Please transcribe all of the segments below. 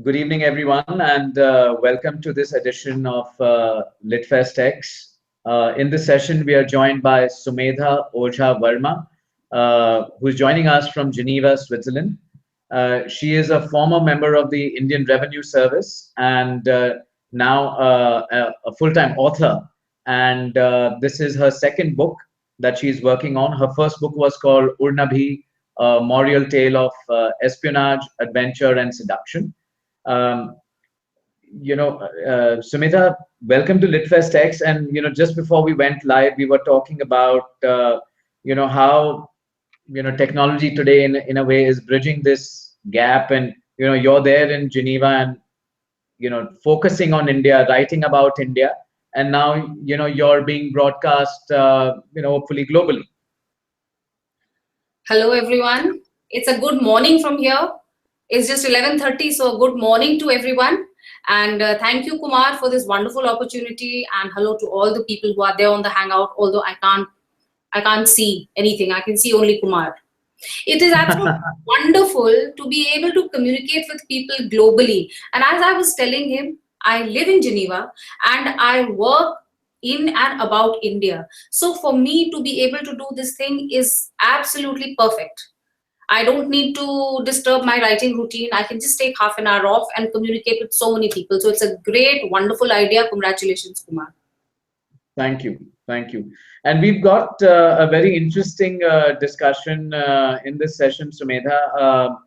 Good evening, everyone, and welcome to this edition of LitFestx. In this session, we are joined by Sumedha Ojha Verma, who's joining us from Geneva, Switzerland. She is a former member of the Indian Revenue Service and now a full-time author. And this is her second book that she's working on. Her first book was called Urnabhi, a Memorial Tale of Espionage, Adventure, and Seduction. Um, Sumedha, welcome to LitFestx. And just before we went live, we were talking about how technology today, in a way, is bridging this gap. And you're there in Geneva, and focusing on India, writing about India, and now you're being broadcast, hopefully globally. Hello everyone. It's a good morning from here. It's just 11:30, so good morning to everyone. And thank you, Kumar, for this wonderful opportunity. And hello to all the people who are there on the hangout. Although I can't see anything. I can see only Kumar. It is absolutely wonderful to be able to communicate with people globally. And as I was telling him, I live in Geneva and I work in and about India. So for me to be able to do this thing is absolutely perfect. I don't need to disturb my writing routine. I can just take half an hour off and communicate with so many people. So it's a great, wonderful idea. Congratulations, Kumar. Thank you. Thank you. And we've got a very interesting discussion in this session, Sumedha.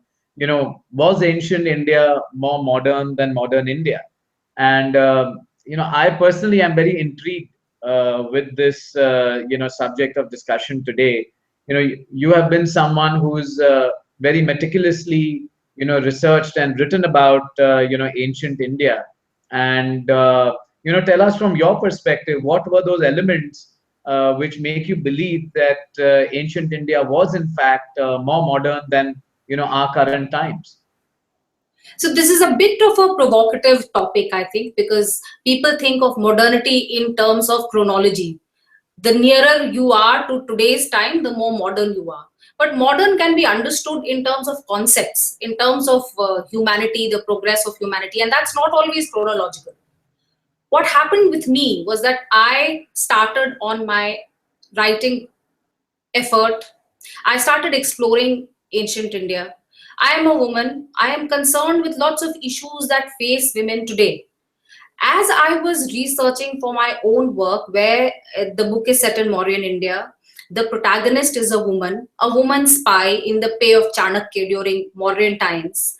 Was ancient India more modern than modern India? And, I personally am very intrigued with this, subject of discussion today. You have been someone who's very meticulously, researched and written about, ancient India. And, tell us from your perspective, what were those elements which make you believe that ancient India was in fact more modern than our current times? So this is a bit of a provocative topic, I think, because people think of modernity in terms of chronology. The nearer you are to today's time, the more modern you are. But modern can be understood in terms of concepts, in terms of humanity, the progress of humanity, and that's not always chronological. What happened with me was that I started on my writing effort. I started exploring ancient India. I am a woman. I am concerned with lots of issues that face women today. As I was researching for my own work, where the book is set in Mauryan India, the protagonist is a woman spy in the pay of Chanakya during Mauryan times.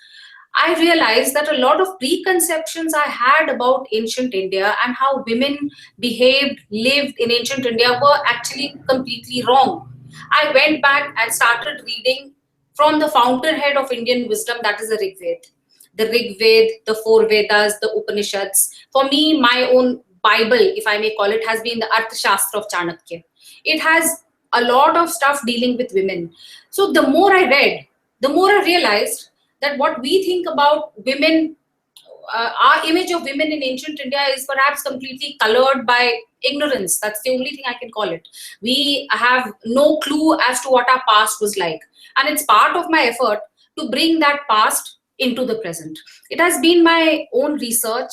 I realized that a lot of preconceptions I had about ancient India and how women behaved, lived in ancient India were actually completely wrong. I went back and started reading from the fountainhead of Indian wisdom, that is the Rig Veda. The Rig Veda, the four Vedas, the Upanishads. For me, my own Bible, if I may call it, has been the Arthashastra of Chanakya. It has a lot of stuff dealing with women. So the more I read, the more I realized that what we think about women, our image of women in ancient India is perhaps completely colored by ignorance. That's the only thing I can call it. We have no clue as to what our past was like. And it's part of my effort to bring that past into the present. It has been my own research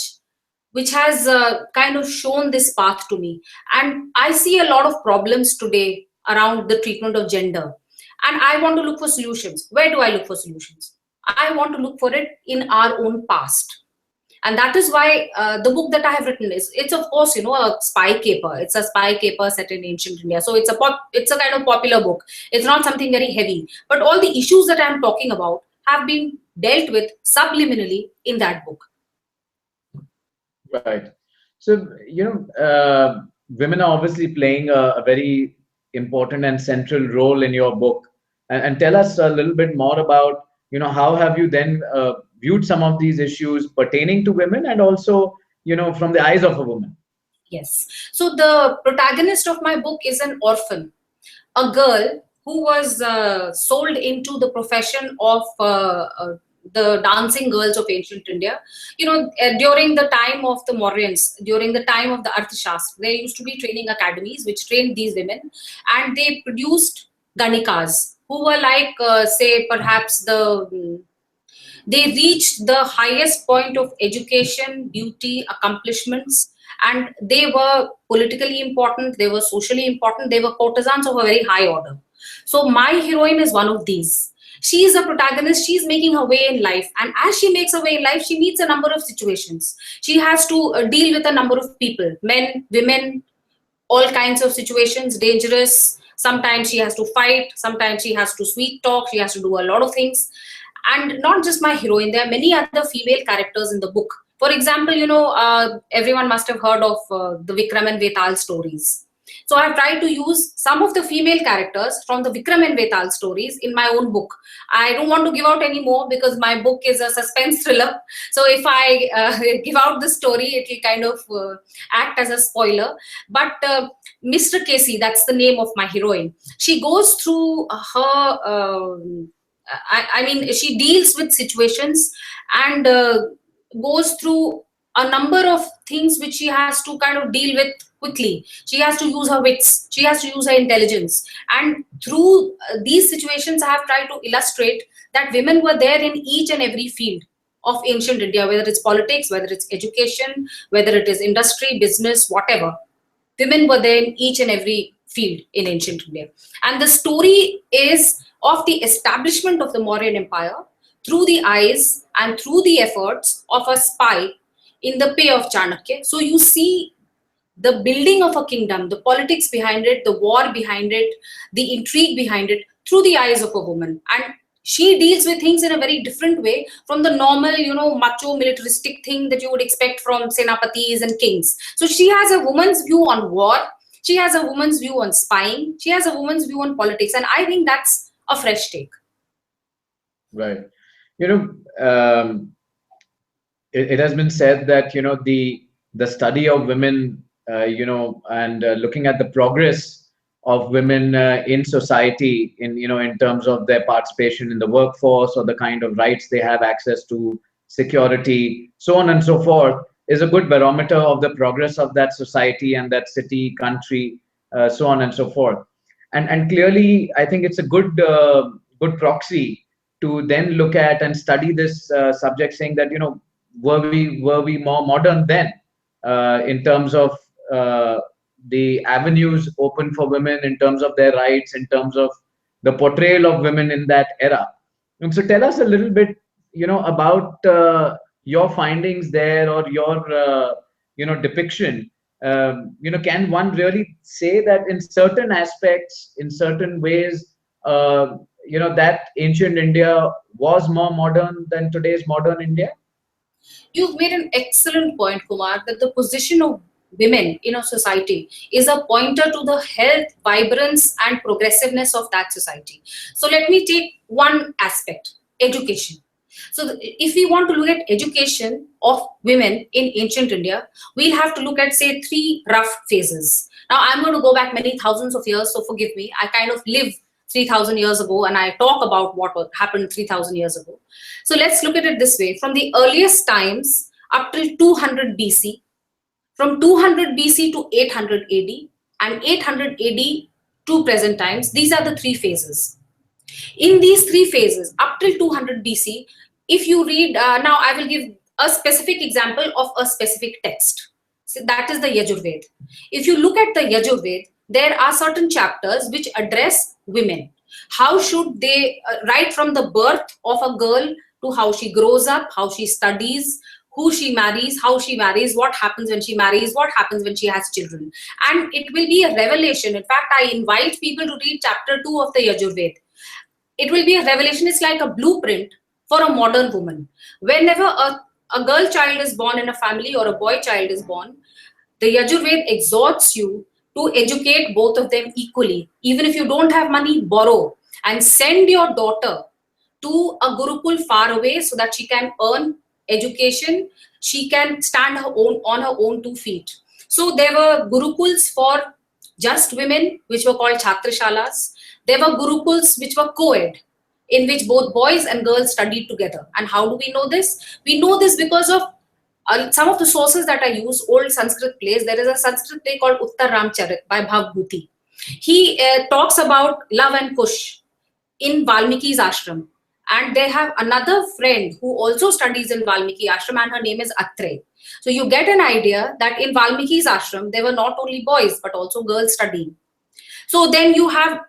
which has kind of shown this path to me. And I see a lot of problems today around the treatment of gender. And I want to look for solutions. Where do I look for solutions? I want to look for it in our own past. And that is why the book that I have written it's of course, a spy caper. It's a spy caper set in ancient India. So it's a kind of popular book. It's not something very heavy. But all the issues that I'm talking about have been dealt with subliminally in that book. Right. So, women are obviously playing a very important and central role in your book. And tell us a little bit more about, how have you then viewed some of these issues pertaining to women and also, from the eyes of a woman? Yes. So the protagonist of my book is an orphan, a girl who was sold into the profession of the dancing girls of ancient India. During the time of the Mauryans, during the time of the Arthashastra, there used to be training academies which trained these women, and they produced Ganikas, who were like, say, perhaps They reached the highest point of education, beauty, accomplishments, and they were politically important, they were socially important, they were courtesans of a very high order. So my heroine is one of these. She is a protagonist, she's making her way in life, and as she makes her way in life, she meets a number of situations. She has to deal with a number of people, men, women, all kinds of situations, dangerous. Sometimes she has to fight, sometimes she has to sweet talk, she has to do a lot of things. And not just my heroine, there are many other female characters in the book. For example, everyone must have heard of the Vikram and Vetal stories. So I've tried to use some of the female characters from the Vikram and Vetal stories in my own book. I don't want to give out any more because my book is a suspense thriller. So if I give out the story, it will kind of act as a spoiler. But Mr. Casey, that's the name of my heroine. She goes through her, I mean, she deals with situations and goes through a number of things which she has to kind of deal with quickly. She has to use her wits, she has to use her intelligence. And through these situations, I have tried to illustrate that women were there in each and every field of ancient India, whether it's politics, whether it's education, whether it is industry, business, whatever. Women were there in each and every field in ancient India. And the story is of the establishment of the Mauryan Empire through the eyes and through the efforts of a spy in the pay of Chanakya. So you see the building of a kingdom, the politics behind it, the war behind it, the intrigue behind it through the eyes of a woman. And she deals with things in a very different way from the normal, macho militaristic thing that you would expect from senapatis and kings. So she has a woman's view on war. She has a woman's view on spying. She has a woman's view on politics. And I think that's a fresh take. Right. You know, it has been said that, the study of women, and looking at the progress of women in society, in terms of their participation in the workforce or the kind of rights they have access to, security, so on and so forth, is a good barometer of the progress of that society and that city, country, so on and so forth. And clearly, I think it's a good proxy to then look at and study this subject, saying that, were we more modern then, in terms of the avenues open for women, in terms of their rights, in terms of the portrayal of women in that era. And so tell us a little bit, about your findings there, or your depiction. Can one really say that in certain aspects, in certain ways, that ancient India was more modern than today's modern India? You've made an excellent point, Kumar, that the position of women in a society is a pointer to the health, vibrance, and progressiveness of that society. So let me take one aspect, education. So if we want to look at education of women in ancient India, we'll have to look at, say, three rough phases. Now, I'm going to go back many thousands of years, so forgive me. I kind of live 3,000 years ago and I talk about what happened 3,000 years ago. So let's look at it this way. From the earliest times up till 200 BC, from 200 BC to 800 AD, and 800 AD to present times, these are the three phases. In these three phases, up till 200 BC, if you read, now I will give a specific example of a specific text. So that is the Yajurved. If you look at the Yajurved, there are certain chapters which address women. How should they, right from the birth of a girl to how she grows up, how she studies, who she marries, how she marries, what happens when she marries, what happens when she has children. And it will be a revelation. In fact, I invite people to read chapter 2 of the Yajurved. It will be a revelation. It's like a blueprint for a modern woman. Whenever a girl child is born in a family or a boy child is born, the Yajurved exhorts you to educate both of them equally. Even if you don't have money, borrow and send your daughter to a Gurukul far away so that she can earn education. She can stand on her own 2 feet. So there were Gurukuls for just women, which were called Chhatrashalas. There were Gurukuls which were co-ed, in which both boys and girls studied together. And how do we know this? We know this because of some of the sources that I use, old Sanskrit plays. There is a Sanskrit play called Uttar Ramcharit by Bhavbhuti. He talks about love and kush in Valmiki's ashram. And they have another friend who also studies in Valmiki ashram, and her name is Atre. So you get an idea that in Valmiki's ashram there were not only boys but also girls studying. So then you have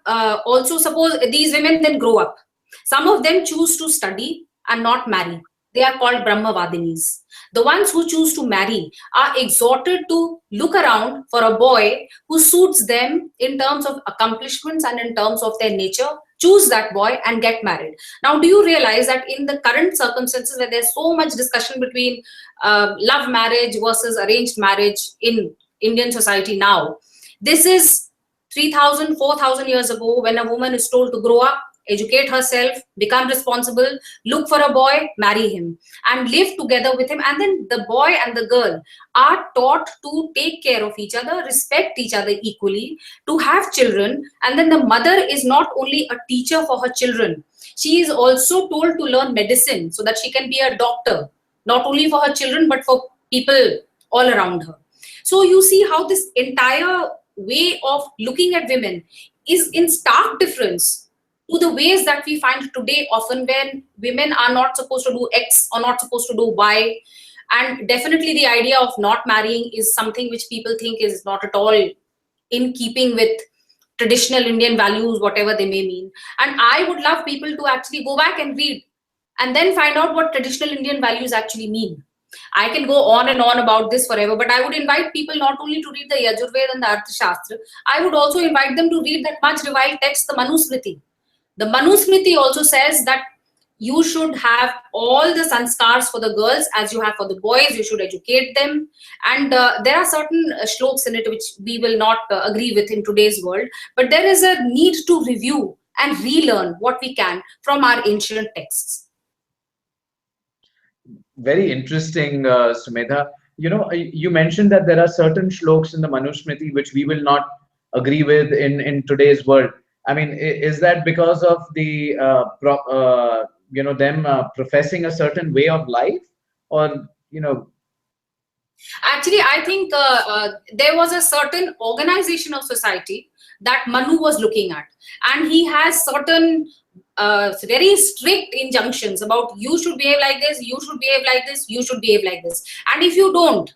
also, suppose these women then grow up. Some of them choose to study and not marry. They are called Brahmavadinis. The ones who choose to marry are exhorted to look around for a boy who suits them in terms of accomplishments and in terms of their nature. Choose that boy and get married. Now, do you realize that in the current circumstances where there's so much discussion between love marriage versus arranged marriage in Indian society now, this is 3,000, 4,000 years ago, when a woman is told to grow up, educate herself, become responsible, look for a boy, marry him, and live together with him. And then the boy and the girl are taught to take care of each other, respect each other equally, to have children. And then the mother is not only a teacher for her children, she is also told to learn medicine so that she can be a doctor, not only for her children, but for people all around her. So you see how this entire way of looking at women is in stark difference to the ways that we find today, often when women are not supposed to do X or not supposed to do Y. And definitely the idea of not marrying is something which people think is not at all in keeping with traditional Indian values, whatever they may mean. And I would love people to actually go back and read and then find out what traditional Indian values actually mean. I can go on and on about this forever, but I would invite people not only to read the Yajurveda and the Arthashastra, I would also invite them to read that much reviled text, the Manusmriti. The Manusmriti also says that you should have all the sanskars for the girls as you have for the boys. You should educate them. And there are certain shloks in it which we will not agree with in today's world, but there is a need to review and relearn what we can from our ancient texts. Very interesting, Sumedha. You mentioned that there are certain shloks in the Manusmriti which we will not agree with in today's world. I mean, is that because of the them professing a certain way of life, or Actually, I think there was a certain organization of society that Manu was looking at, and he has certain very strict injunctions about you should behave like this, you should behave like this, you should behave like this. And if you don't,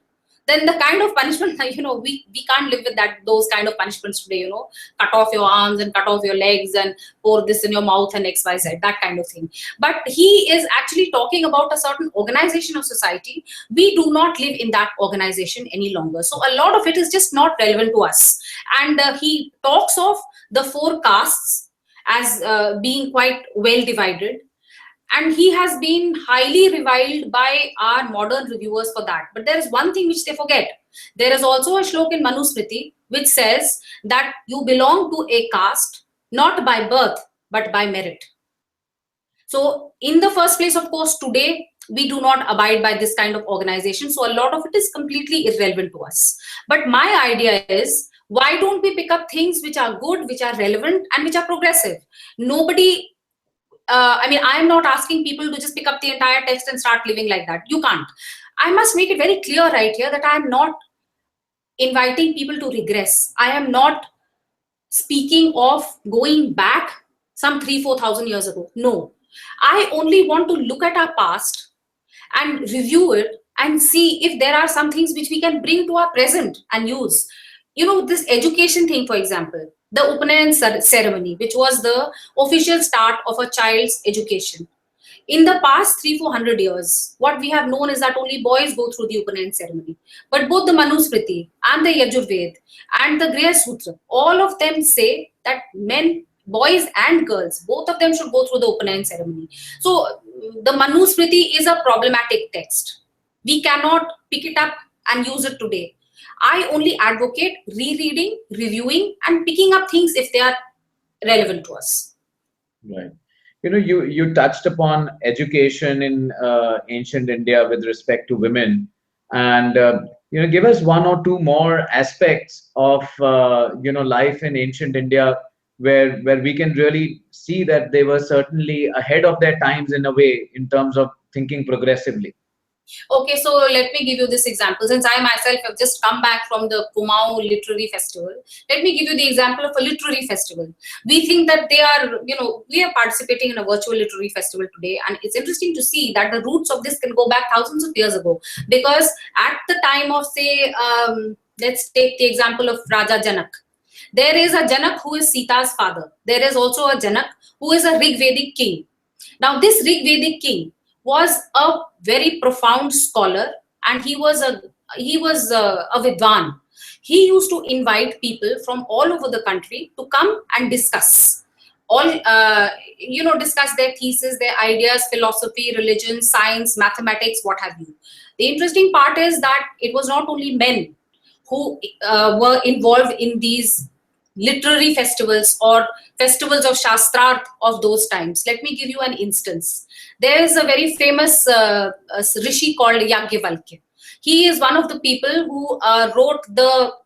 then the kind of punishment, we can't live with that, those kind of punishments today, cut off your arms and cut off your legs and pour this in your mouth and XYZ, that kind of thing. But he is actually talking about a certain organization of society. We do not live in that organization any longer. So a lot of it is just not relevant to us. And he talks of the four castes as being quite well divided. And he has been highly reviled by our modern reviewers for that. But there is one thing which they forget. There is also a shlok in Manusmriti which says that you belong to a caste not by birth but by merit. So in the first place, of course, today we do not abide by this kind of organization. So a lot of it is completely irrelevant to us. But my idea is, why don't we pick up things which are good, which are relevant, and which are progressive? Nobody I am not asking people to just pick up the entire text and start living like that. You can't. I must make it very clear right here that I am not inviting people to regress. I am not speaking of going back some 3,000-4,000 years ago. No. I only want to look at our past and review it and see if there are some things which we can bring to our present and use. This education thing, for example, the Upanayan ceremony, which was the official start of a child's education. In the past 300-400 years, what we have known is that only boys go through the Upanayan ceremony. But both the Manusmriti and the Yajurved and the Griha Sutra, all of them say that men, boys and girls, both of them should go through the Upanayan ceremony. So the Manusmriti is a problematic text. We cannot pick it up and use it today. I only advocate rereading, reviewing, and picking up things if they are relevant to us. Right. You touched upon education in ancient India with respect to women, and give us one or two more aspects of life in ancient India where we can really see that they were certainly ahead of their times in a way in terms of thinking progressively. Okay, so let me give you this example. Since I myself have just come back from the Kumaon Literary Festival, let me give you the example of a literary festival. We think that they are, we are participating in a virtual literary festival today, and it's interesting to see that the roots of this can go back thousands of years ago. Because at the time of, say, let's take the example of Raja Janak. There is a Janak who is Sita's father. There is also a Janak who is a Rig Vedic king. Now, this Rig Vedic king was a very profound scholar, and he was a Vidwan. He used to invite people from all over the country to come and discuss discuss their thesis, their ideas, philosophy, religion, science, mathematics, what have you. The interesting part is that it was not only men who were involved in these literary festivals or festivals of Shastrarth of those times. Let me give you an instance. There is a very famous rishi called Yagyavalkya. He is one of the people who wrote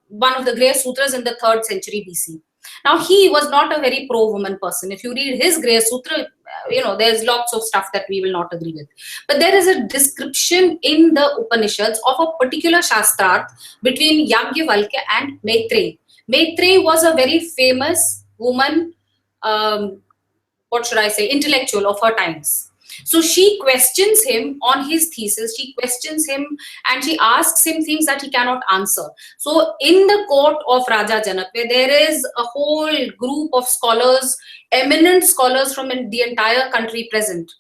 one of the Great Sutras in the 3rd century BC. Now, he was not a very pro-woman person. If you read his Great Sutra, there's lots of stuff that we will not agree with. But there is a description in the Upanishads of a particular Shastrarth between Yagyavalkya and Maitreyi. Maitreyi was a very famous woman, what should I say, intellectual of her times. So she questions him on his thesis, she questions him and she asks him things that he cannot answer. So in the court of Raja Janak, where there is a whole group of scholars, eminent scholars from the entire country present,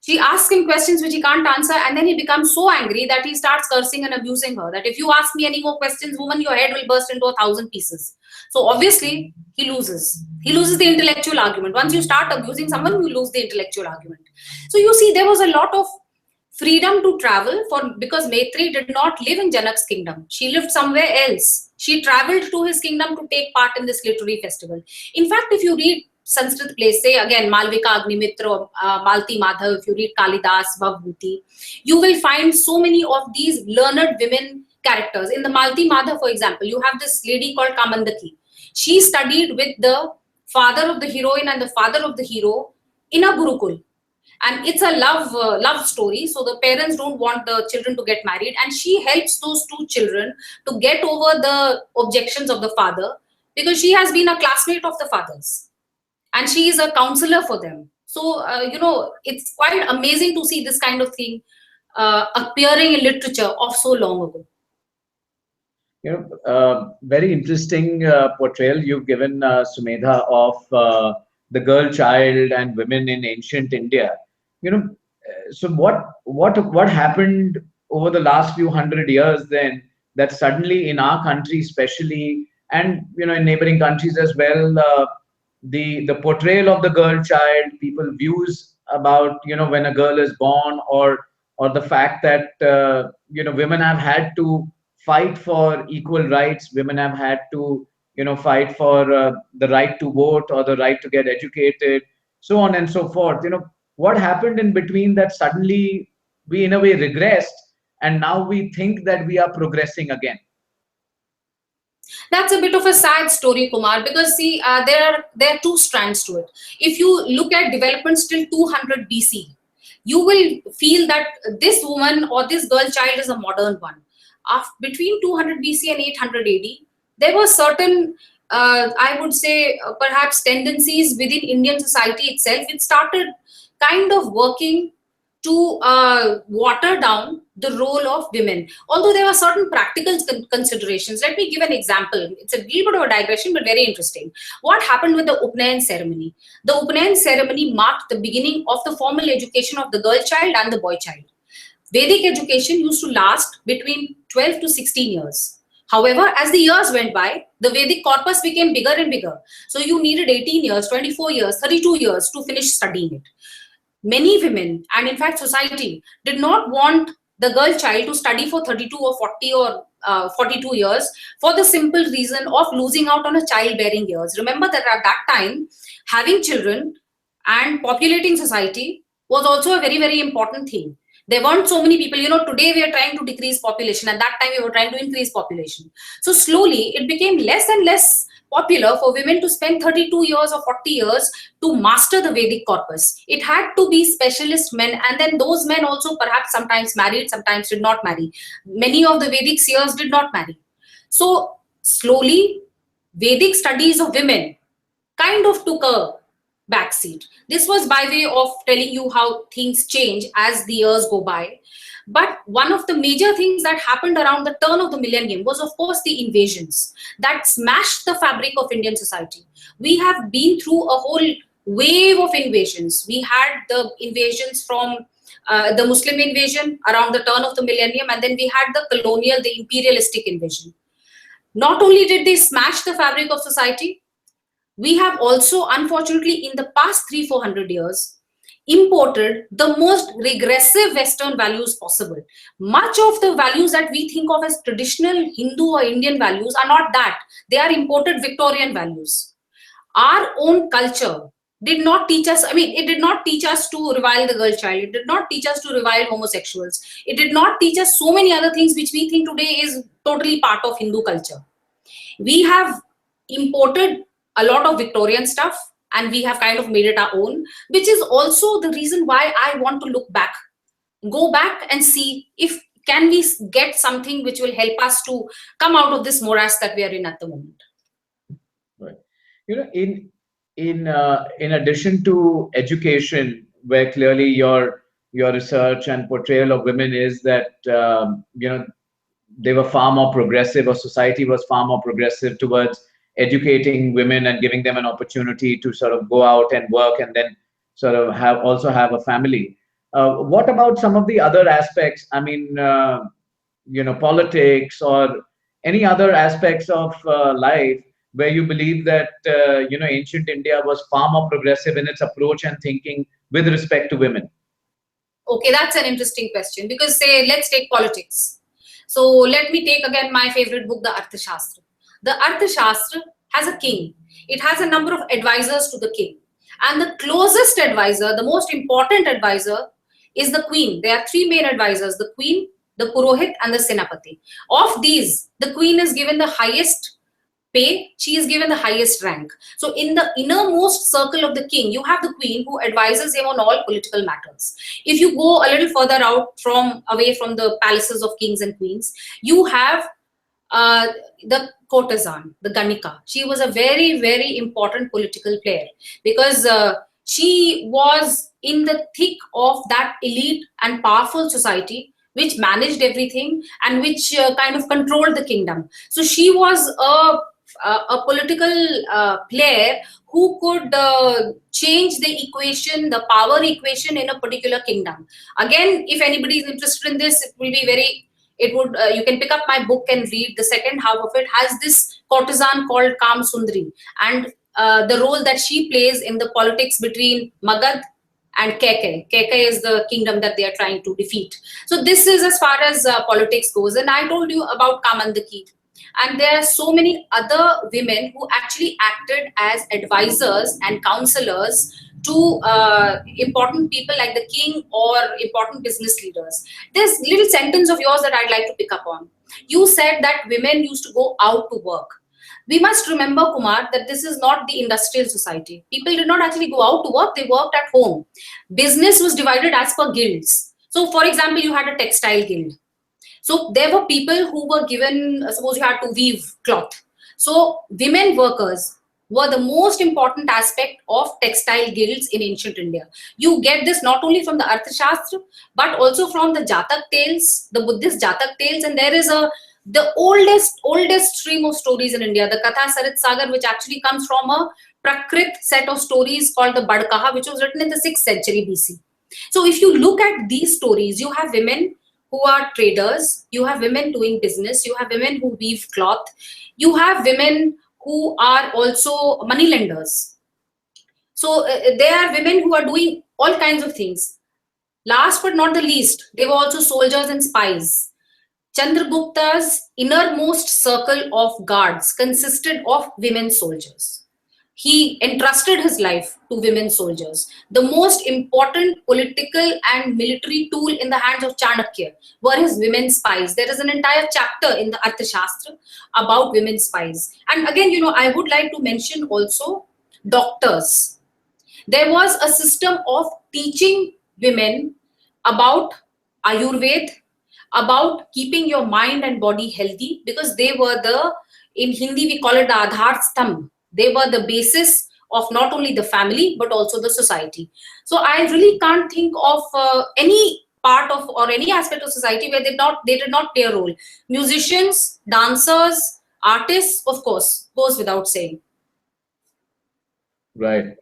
she asks him questions which he can't answer, and then he becomes so angry that he starts cursing and abusing her. That if you ask me any more questions, woman, your head will burst into 1,000 pieces. So obviously, he loses. He loses the intellectual argument. Once you start abusing someone, you lose the intellectual argument. So you see, there was a lot of freedom to travel because Maitreyi did not live in Janak's kingdom. She lived somewhere else. She traveled to his kingdom to take part in this literary festival. In fact, if you read Sanskrit plays, say again Malvika Agnimitra, Malti Madhav, if you read Kalidas, Bhavbhuti, you will find so many of these learned women characters. In the Malti Madhav, for example, you have this lady called Kamandaki. She studied with the father of the heroine and the father of the hero in a Gurukul. And it's a love story. So the parents don't want the children to get married, and she helps those two children to get over the objections of the father, because she has been a classmate of the father's and she is a counselor for them. So it's quite amazing to see this kind of thing appearing in literature of so long ago. Very interesting portrayal you've given, Sumedha, of the girl child and women in ancient India. So what happened over the last few hundred years then, that suddenly in our country especially, and in neighboring countries as well, the portrayal of the girl child, people views about when a girl is born, or the fact that women have had to fight for equal rights, women have had to fight for the right to vote or the right to get educated, so on and so forth. What happened in between that suddenly we in a way regressed, and now we think that we are progressing again? That's a bit of a sad story, Kumar, because see, there are two strands to it. If you look at developments till 200 BC, you will feel that this woman or this girl child is a modern one. Between 200 BC and 800 AD, there were certain, I would say, perhaps tendencies within Indian society itself. It started kind of working to water down the role of women. Although there were certain practical considerations. Let me give an example. It's a little bit of a digression, but very interesting. What happened with the Upnayan ceremony? The Upnayan ceremony marked the beginning of the formal education of the girl child and the boy child. Vedic education used to last between 12 to 16 years. However, as the years went by, the Vedic corpus became bigger and bigger. So you needed 18 years, 24 years, 32 years to finish studying it. Many women, and in fact society, did not want the girl child to study for 32 or 40 or 42 years, for the simple reason of losing out on a childbearing years. Remember that at that time, having children and populating society was also a very, very important thing. There weren't so many people. Today we are trying to decrease population. At that time, we were trying to increase population. So slowly, it became less and less popular for women to spend 32 years or 40 years to master the Vedic corpus. It had to be specialist men, and then those men also perhaps sometimes married, sometimes did not marry. Many of the Vedic seers did not marry. So slowly, Vedic studies of women kind of took a backseat. This was by way of telling you how things change as the years go by. But one of the major things that happened around the turn of the millennium was, of course, the invasions that smashed the fabric of Indian society. We have been through a whole wave of invasions. We had the invasions from the Muslim invasion around the turn of the millennium, and then we had the colonial, the imperialistic invasion. Not only did they smash the fabric of society, we have also, unfortunately, in the past 300-400 years, imported the most regressive Western values possible. Much of the values that we think of as traditional Hindu or Indian values are not that. They are imported Victorian values. Our own culture did not teach us, it did not teach us to revile the girl child. It did not teach us to revile homosexuals. It did not teach us so many other things which we think today is totally part of Hindu culture. We have imported a lot of Victorian stuff and we have kind of made it our own, which is also the reason why I want to look back, go back and see if can we get something which will help us to come out of this morass that we are in at the moment. Right. In addition to education, where clearly your research and portrayal of women is that they were far more progressive, or society was far more progressive towards educating women and giving them an opportunity to sort of go out and work and then sort of have a family. What about some of the other aspects? I mean, politics or any other aspects of life where you believe that ancient India was far more progressive in its approach and thinking with respect to women? Okay, that's an interesting question, because say let's take politics. So let me take again my favorite book, the Arthashastra. The Arthashastra has a king. It has a number of advisors to the king. And the closest advisor, the most important advisor, is the queen. There are three main advisors: the queen, the Purohit, and the Senapati. Of these, the queen is given the highest pay, she is given the highest rank. So in the innermost circle of the king, you have the queen who advises him on all political matters. If you go a little further out away from the palaces of kings and queens, you have uh, the courtesan, the Ganika. She was a very, very important political player, because she was in the thick of that elite and powerful society which managed everything and which kind of controlled the kingdom. So she was a political player who could change the equation, the power equation in a particular kingdom. Again, if anybody is interested in this, you can pick up my book and read. The second half of it has this courtesan called Kam Sundari, and the role that she plays in the politics between Magad and Keke. Keke is the kingdom that they are trying to defeat. So this is as far as politics goes. And I told you about Kamandaki. And there are so many other women who actually acted as advisors and counselors to important people like the king or important business leaders. There's little sentence of yours that I'd like to pick up on. You said that women used to go out to work. We must remember, Kumar, that this is not the industrial society. People did not actually go out to work, they worked at home. Business was divided as per guilds. So, for example, you had a textile guild. So there were people who were given, suppose you had to weave cloth. So women workers were the most important aspect of textile guilds in ancient India. You get this not only from the Arthashastra, but also from the Jatak tales, the Buddhist Jatak tales, and there is the oldest stream of stories in India, the Katha Sarit Sagar, which actually comes from a Prakrit set of stories called the Badkaha, which was written in the 6th century BC. So if you look at these stories, you have women who are traders, you have women doing business, you have women who weave cloth, you have women who are also money lenders. So there are women who are doing all kinds of things. Last but not the least, they were also soldiers and spies. Chandragupta's innermost circle of guards consisted of women soldiers. he entrusted his life to women soldiers. The most important political and military tool in the hands of Chanakya were his women spies. There is an entire chapter in the Arthashastra about women spies. And again, I would like to mention also doctors. There was a system of teaching women about Ayurveda, about keeping your mind and body healthy, because they were in Hindi we call it the Aadhar Stamb. They were the basis of not only the family but also the society. So I really can't think of any part of or any aspect of society where they did not play a role. Musicians, dancers, artists, of course, goes without saying. Right.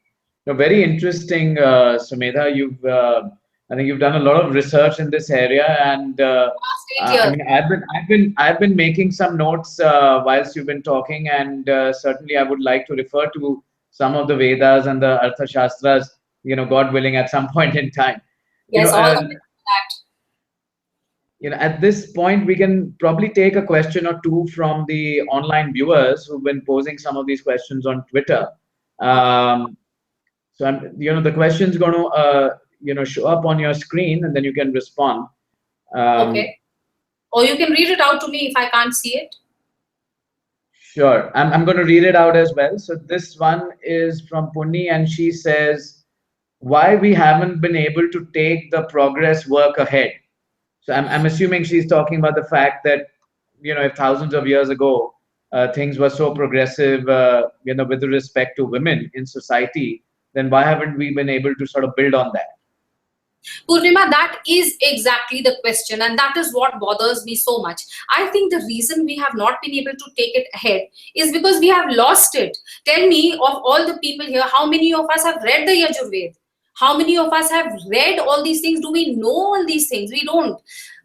No, very interesting, Sumedha. I think you've done a lot of research in this area, and Last 8 I years. mean, I've been making some notes whilst you've been talking, and certainly I would like to refer to some of the Vedas and the Arthashastras, God willing, at some point in time. You know, Yes, all of uh, that. at this point, we can probably take a question or two from the online viewers who've been posing some of these questions on Twitter. Okay. Um, So the question's going to, show up on your screen, and then you can respond. Um, Okay. Or you can read it out to me if I can't see it. sure. I'm going to read it out as well. So this one is from Punni, and she says, why we haven't been able to take the progress work ahead. So I'm assuming she's talking about the fact that, if thousands of years ago, things were so progressive, with respect to women in society, then why haven't we been able to sort of build on that? Purnima, that is exactly the question, and that is what bothers me so much. I think the reason we have not been able to take it ahead is because we have lost it. Tell me, of all the people here, how many of us have read the Yajurved? How many of us have read all these things? Do we know all these things? We don't.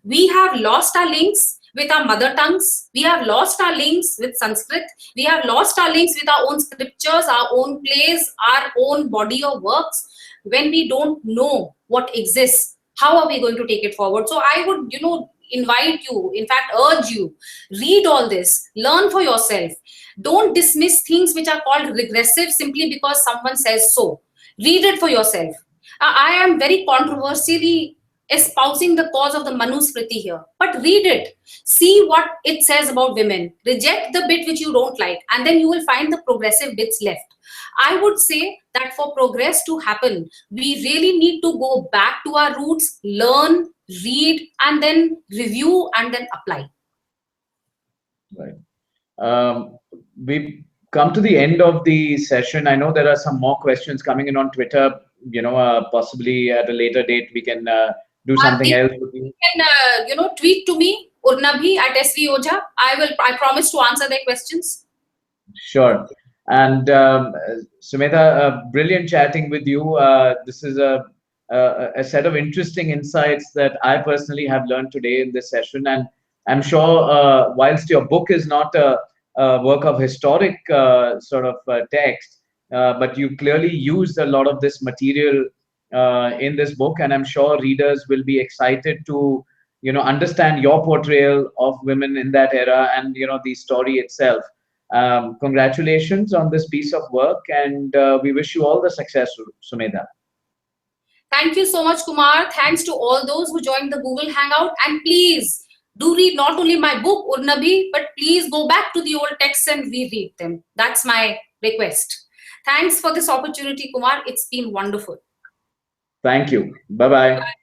We have lost our links with our mother tongues. We have lost our links with Sanskrit. We have lost our links with our own scriptures, our own plays, our own body of works. When we don't know what exists, how are we going to take it forward? So I would, invite you, in fact, urge you, read all this, learn for yourself. Don't dismiss things which are called regressive simply because someone says so. Read it for yourself. I am very controversially espousing the cause of the Manusmriti here, but read it, see what it says about women, reject the bit which you don't like, and then you will find the progressive bits left. I would say that for progress to happen, we really need to go back to our roots, learn, read, and then review and then apply. Right. We've come to the end of the session. I know there are some more questions coming in on Twitter. Possibly at a later date we can do something People else with you. can, tweet to me, Urnabhi at SV Ojha. I promise to answer their questions. Sure. And Sumedha, brilliant chatting with you. This is a set of interesting insights that I personally have learned today in this session. And I'm sure, whilst your book is not a work of historic sort of text, but you clearly used a lot of this material in this book. And I'm sure readers will be excited to, understand your portrayal of women in that era and, the story itself. Congratulations on this piece of work, and we wish you all the success, Sumedha. Thank you so much, Kumar. Thanks to all those who joined the Google Hangout. And please do read not only my book, Urnabi, but please go back to the old texts and reread them. That's my request. Thanks for this opportunity, Kumar. It's been wonderful. Thank you. Bye bye.